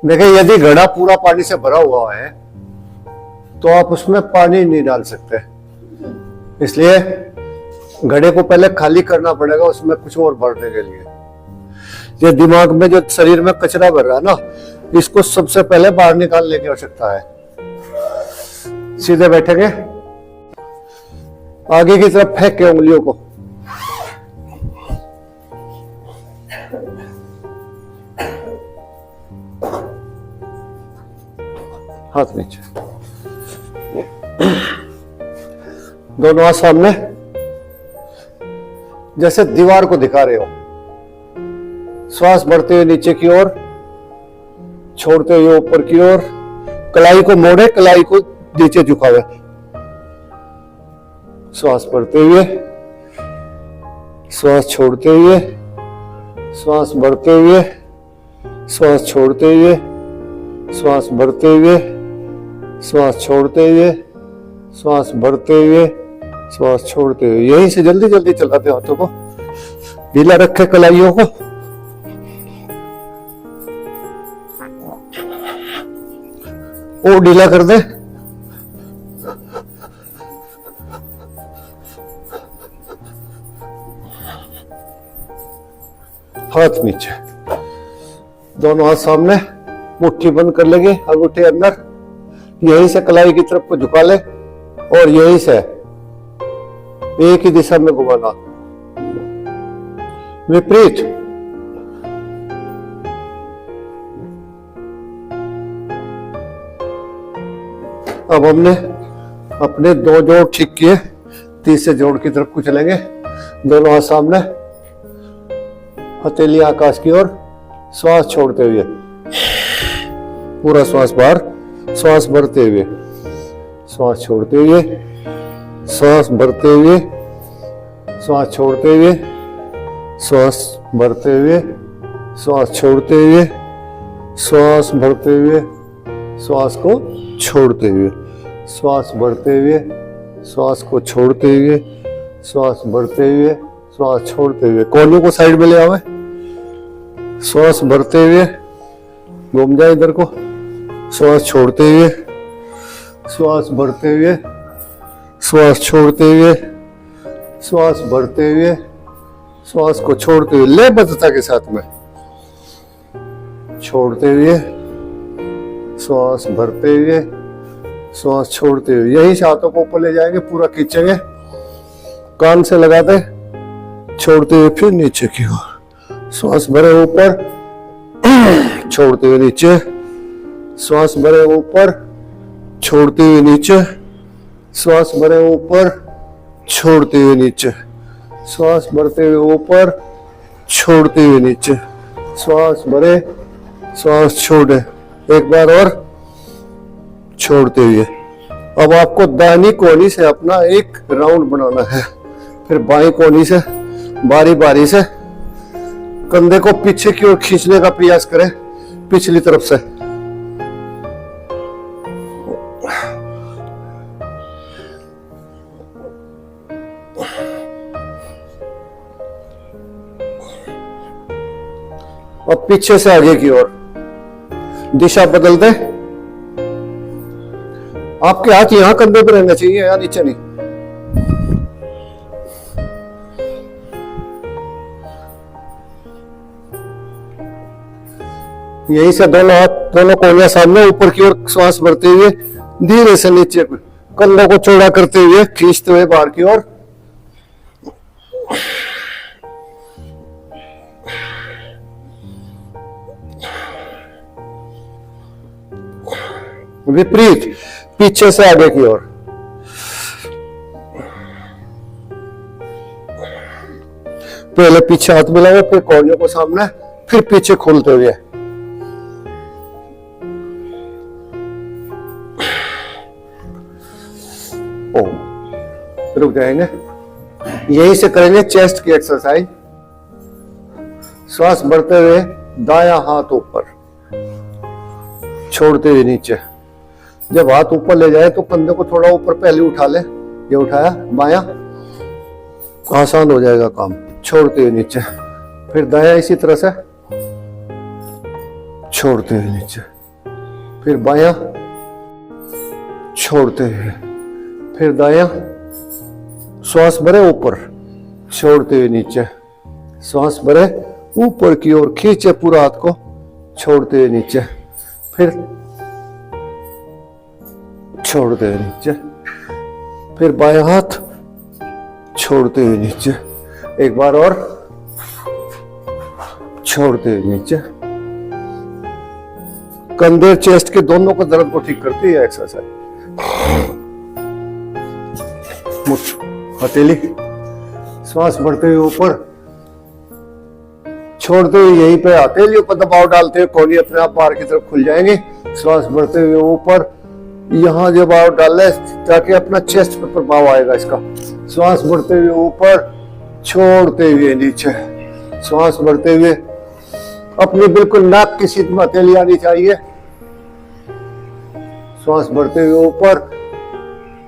देखिए, यदि घड़ा पूरा पानी से भरा हुआ है तो आप उसमें पानी नहीं डाल सकते, इसलिए घड़े को पहले खाली करना पड़ेगा उसमें कुछ और भरने के लिए। ये दिमाग में जो शरीर में कचरा भर रहा है ना, इसको सबसे पहले बाहर निकालने की आवश्यकता है। सीधे बैठेंगे, आगे की तरफ फेंक के उंगलियों को, हाथ नीचे, दोनों हाथ सामने, जैसे दीवार को दिखा रहे हो। श्वास बढ़ते हुए नीचे की ओर, छोड़ते हुए ऊपर की ओर, कलाई को मोड़े, कलाई को नीचे झुकावे। श्वास बढ़ते हुए, श्वास छोड़ते हुए, श्वास बढ़ते हुए, श्वास छोड़ते हुए, श्वास बढ़ते हुए, श्वास छोड़ते हुए, श्वास बढ़ते हुए, श्वास छोड़ते हुए। यहीं से जल्दी जल्दी चलाते हाथों को, ढीला रखे कलाइयों को, और ढीला कर दे। हाथ नीचे, दोनों हाथ सामने, मुट्ठी बंद कर लेंगे, अंगूठे अंदर, यहीं से कलाई की तरफ को झुका ले और यहीं से एक ही दिशा में घुमाना, विपरीत। अब हमने अपने दो जोड़ ठीक किए, तीसरे जोड़ की तरफ को चलेंगे। दोनों हाथ सामने, हथेली आकाश की ओर, श्वास छोड़ते हुए, पूरा श्वास बाहर, श्वास भरते हुए, श्वास छोड़ते हुए, श्वास भरते हुए, श्वास छोड़ते हुए, श्वास भरते हुए, श्वास छोड़ते हुए, श्वास भरते हुए, श्वास को छोड़ते हुए, श्वास भरते हुए, श्वास को छोड़ते हुए, श्वास भरते हुए, श्वास छोड़ते हुए। कोहनी को साइड में ले आवे, श्वास भरते हुए, घूम जाए इधर को, श्वास छोड़ते हुए, श्वास भरते हुए, श्वास छोड़ते हुए, श्वास भरते हुए, श्वास को छोड़ते हुए, लयबद्धता के साथ में, छोड़ते हुए, श्वास भरते हुए, श्वास छोड़ते हुए। यही से हाथों को ऊपर ले जाएंगे, पूरा खींचेंगे, कान से लगाते, छोड़ते हुए फिर नीचे की ओर, श्वास भरे ऊपर, छोड़ते हुए नीचे, श्वास भरे ऊपर, छोड़ते हुए नीचे, श्वास भरे ऊपर, छोड़ते हुए नीचे, श्वास भरते हुए ऊपर, छोड़ते हुए नीचे, श्वास भरे, श्वास छोड़े, एक बार और छोड़ते हुए। अब आपको दाहिनी कोहनी से अपना एक राउंड बनाना है, फिर बाईं कोहनी से बारी बारी से कंधे को पीछे की ओर खींचने का प्रयास करें, पिछली तरफ से। और पीछे से आगे की ओर दिशा बदल दे। आपके हाथ यहां कंधे पर रहना चाहिए, यहां नीचे नहीं। यहीं से दोनों हाथ, दोनों कोहनियां सामने, ऊपर की ओर श्वास भरते हुए धीरे से नीचे, कंधों को चौड़ा करते हुए, खींचते हुए बाहर की ओर। विपरीत, पीछे से आगे की ओर। पहले पीछे हाथ मिलाओ, फिर कोहनियों को सामने, फिर पीछे खोलते हुए। रुक जाएंगे, यहीं से करेंगे चेस्ट की एक्सरसाइज। श्वास बढ़ते हुए, दायां हाथ ऊपर, छोड़ते हुए नीचे। जब हाथ ऊपर ले जाए तो कंधे को थोड़ा ऊपर पहले उठा ले, ये उठाया बायां, आसान हो जाएगा काम। छोड़ते हुए नीचे, फिर दायां इसी तरह से छोड़ते हुए नीचे, फिर बायां छोड़ते हुए, फिर दायां, श्वास भरे ऊपर, छोड़ते हुए नीचे, श्वास भरे ऊपर की ओर, खींचे पूरा हाथ को, छोड़ते हुए नीचे, फिर छोड़ते हुए नीचे, फिर बायां हाथ छोड़ते हुए नीचे, एक बार और छोड़ते हुए नीचे। कंधे चेस्ट के दोनों को दर्द को ठीक करती है एक्सरसाइज। हथेली, श्वास बढ़ते हुए ऊपर, छोड़ते हुए यहीं पे हथेलियों पर दबाव डालते हुए कोहनी अपने आप बाहर की तरफ खुल जाएंगे। श्वास बढ़ते हुए ऊपर, यहां दबाव डाले ताकि अपना चेस्ट पे प्रभाव आएगा इसका। श्वास बढ़ते हुए ऊपर, छोड़ते हुए नीचे, श्वास बढ़ते हुए अपनी बिल्कुल नाक की सीध में हथेली आनी चाहिए। श्वास बढ़ते हुए ऊपर,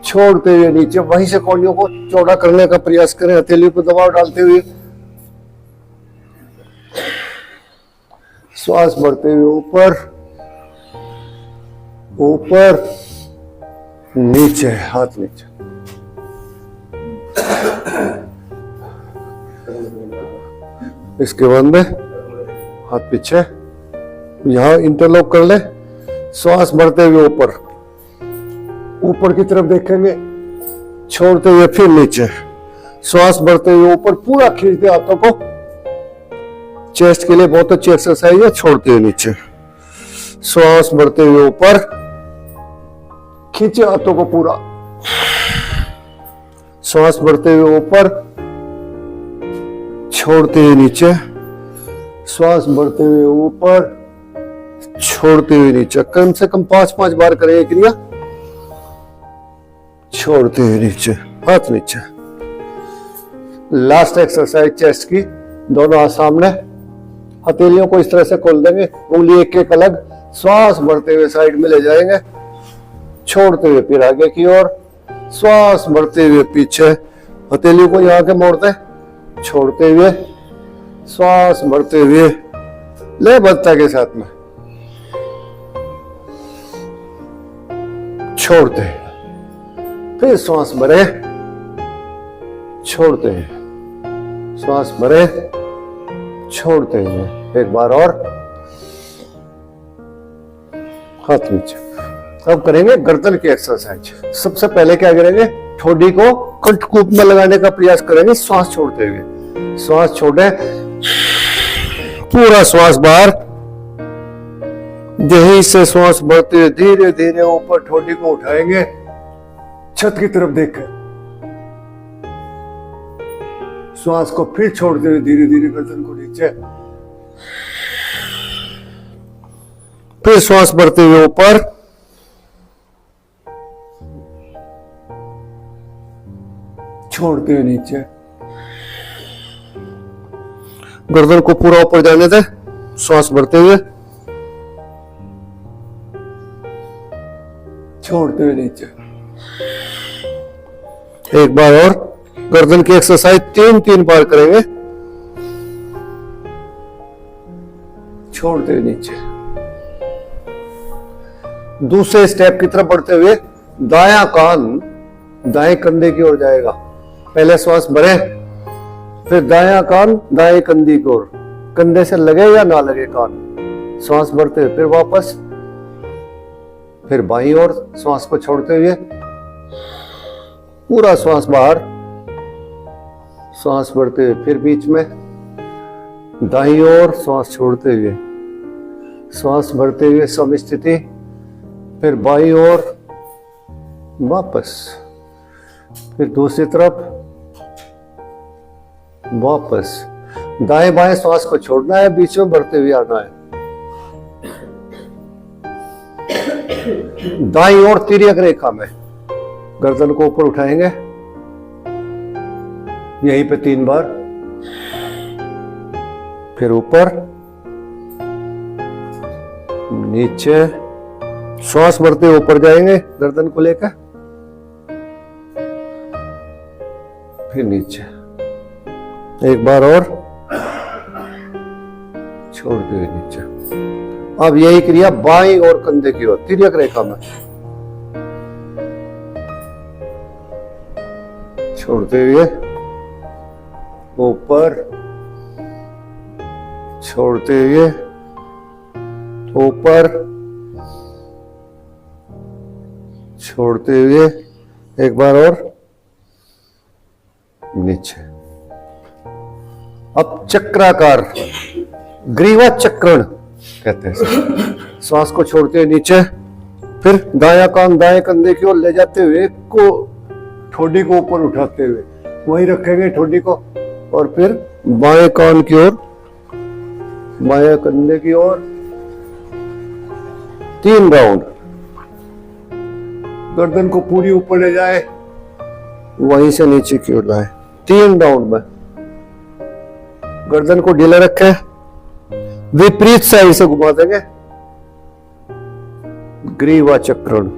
छोड़ते हुए नीचे, वहीं से कोहनियों को चौड़ा करने का प्रयास करें हथेलियों पर दबाव डालते हुए। श्वास बढ़ते हुए ऊपर, ऊपर, नीचे, हाथ नीचे। इसके बाद में हाथ पीछे, यहां इंटरलॉक कर ले। श्वास बढ़ते हुए ऊपर, ऊपर की तरफ देखेंगे, छोड़ते हुए फिर नीचे, श्वास बढ़ते हुए ऊपर, पूरा खींचते हाथों को। चेस्ट के लिए बहुत अच्छी एक्सरसाइज है। छोड़ते हुए नीचे, श्वास बढ़ते हुए ऊपर, खींचे हाथों को पूरा, श्वास बढ़ते हुए ऊपर, छोड़ते हुए नीचे, श्वास बढ़ते हुए ऊपर, छोड़ते हुए नीचे। कम से कम 5-5 बार करें ये क्रिया। छोड़ते हुए नीचे, हाथ नीचे। लास्ट एक्सरसाइज चेस्ट की, दोनों हाथ सामने, हथेलियों को इस तरह से खोल देंगे, उंगली एक एक अलग, श्वास बढ़ते हुए साइड में ले जाएंगे, छोड़ते हुए फिर आगे की ओर, श्वास बढ़ते हुए पीछे, हथेलियों को यहां के मोड़ते, छोड़ते हुए, श्वास बढ़ते हुए ले बत्ता के साथ में, छोड़ते हैं, फिर श्वास भरे, छोड़ते हैं, श्वास भरे, छोड़ते हैं। एक बार और, हाथ नीचे। अब करेंगे गर्दन की एक्सरसाइज। सबसे पहले क्या करेंगे, ठोडी को कंठकूप में लगाने का प्रयास करेंगे श्वास छोड़ते हुए। श्वास छोड़े, पूरा श्वास बाहर, यहीं से श्वास बढ़ते हुए धीरे धीरे ऊपर ठोडी को उठाएंगे, छत की तरफ देखें। श्वास को फिर छोड़ते हुए धीरे धीरे गर्दन को नीचे, फिर श्वास बढ़ते हुए ऊपर, छोड़ते हुए नीचे। गर्दन को पूरा ऊपर जाने दे, श्वास बढ़ते हुए, छोड़ते हुए नीचे। एक बार और, गर्दन की एक्सरसाइज 3-3 बार करेंगे, छोड़ते हुए नीचे। दूसरे स्टेप की तरफ बढ़ते हुए, दायां कान दाएं कंधे की ओर जाएगा। पहले श्वास भरे, फिर दायां कान दाएं कंधे की ओर, कंधे से लगे या ना लगे कान, श्वास भरते हुए फिर वापस, फिर बाईं ओर श्वास को छोड़ते हुए, पूरा श्वास बाहर, श्वास भरते हुए फिर बीच में, दाईं ओर श्वास छोड़ते हुए, श्वास भरते हुए सम स्थिति, फिर बाईं ओर वापस, फिर दूसरी तरफ वापस। दाएं बाएं श्वास को छोड़ना है, बीच में बढ़ते हुए आना है। दाईं ओर तिर्यक रेखा में गर्दन को ऊपर उठाएंगे, यहीं पे 3 बार, फिर ऊपर नीचे, श्वास भरते हुए ऊपर जाएंगे गर्दन को लेकर, फिर नीचे। एक बार और, छोड़ते हुए नीचे। अब यही क्रिया बाईं और कंधे की ओर तिर्यक रेखा में छोड़ते हुए ऊपर, छोड़ते हुए ऊपर, छोड़ते हुए एक बार और नीचे। अब चक्राकार ग्रीवा चक्रण कहते हैं। श्वास को छोड़ते हुए नीचे, फिर दायां कान दाएं कंधे की ओर ले जाते हुए को ठोडी को ऊपर उठाते हुए वहीं रखेंगे ठोडी को, और फिर बाएं कान की ओर बाएं कंधे की ओर 3 राउंड। गर्दन को पूरी ऊपर ले जाए, वहीं से नीचे की ओर लाए 3 राउंड में। गर्दन को ढीला रखे, विपरीत साइड से घुमा देंगे, ग्रीवा चक्रण।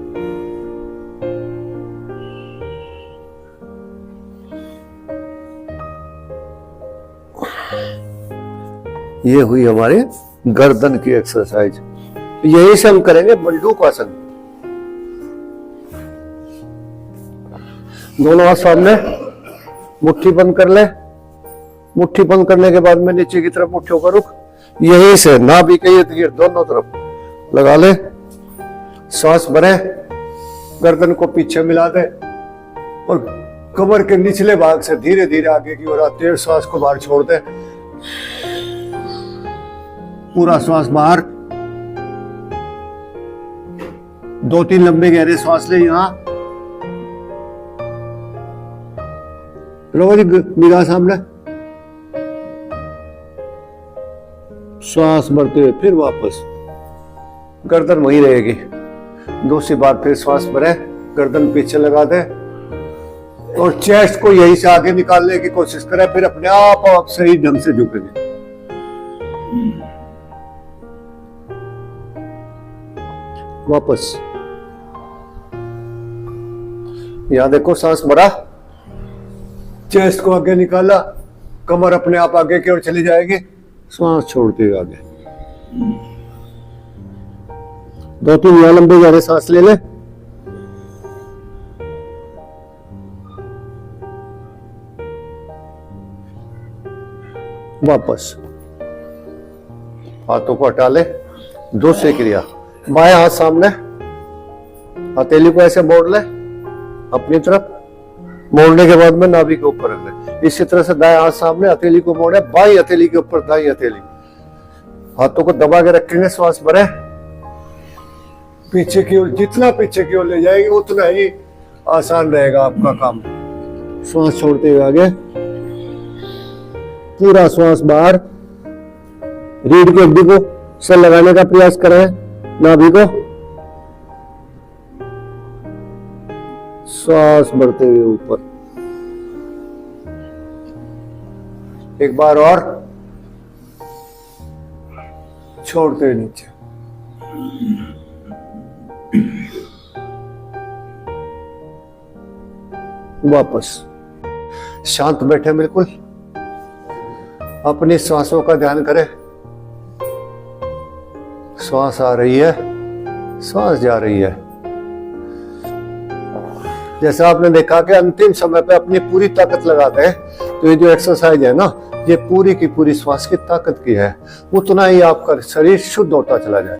ये हुई हमारे गर्दन की एक्सरसाइज। यही से हम करेंगे बंदूक आसन। दोनों हाथ सामने, मुट्ठी बंद कर ले। मुट्ठी बंद करने के बाद में नीचे की तरफ मुट्ठियों का रुख, यही से नाभि के इर्द गिर्द दोनों तरफ लगा ले। सांस भरे, गर्दन को पीछे मिला दे और कमर के निचले भाग से धीरे धीरे आगे की ओर आते हुए सांस को बाहर छोड़ दे। पूरा श्वास बाहर, 2-3 लंबे गहरे श्वास ले। यहां रोज निगाह सामने, श्वास भरते हुए फिर वापस, गर्दन वहीं रहेगी। दूसरी बार फिर श्वास भरे, गर्दन पीछे लगा दे और चेस्ट को यहीं से आगे निकालने की कोशिश करें। फिर अपने आप सही ढंग से झुकेंगे। वापस यहां देखो, सांस भरा, चेस्ट को आगे निकाला, कमर अपने आप आगे की ओर चली जाएगी। सांस छोड़ते हुए आगे 2-3 लंबे गहरे सांस ले ले। वापस हाथों को हटा ले। दूसरी क्रिया, बाएं हाथ सामने, हथेली को ऐसे मोड़ ले अपनी तरफ। मोड़ने के बाद में नाभि के ऊपर रख ले। इसी तरह से दाएं हाथ सामने, हथेली को मोड़े, बाईं हथेली के ऊपर दाईं हथेली। हाथों को दबा के रखेंगे, श्वास भरे, पीछे की ओर, जितना पीछे की ओर ले जाएगी उतना ही आसान रहेगा आपका काम। श्वास छोड़ते हुए आगे, पूरा श्वास बाहर, रीढ़ की हड्डी को से लगाने का प्रयास करें, नाभि को। श्वास भरते हुए ऊपर, एक बार और, छोड़ते हुए नीचे। वापस शांत बैठे, बिल्कुल अपनी सांसों का ध्यान करें। श्वास आ रही है, श्वास जा रही है। जैसा आपने देखा कि अंतिम समय पे अपनी पूरी ताकत लगाते हैं, तो ये जो एक्सरसाइज है ना, ये पूरी की पूरी श्वास की ताकत की है। उतना ही आपका शरीर शुद्ध होता चला जाए।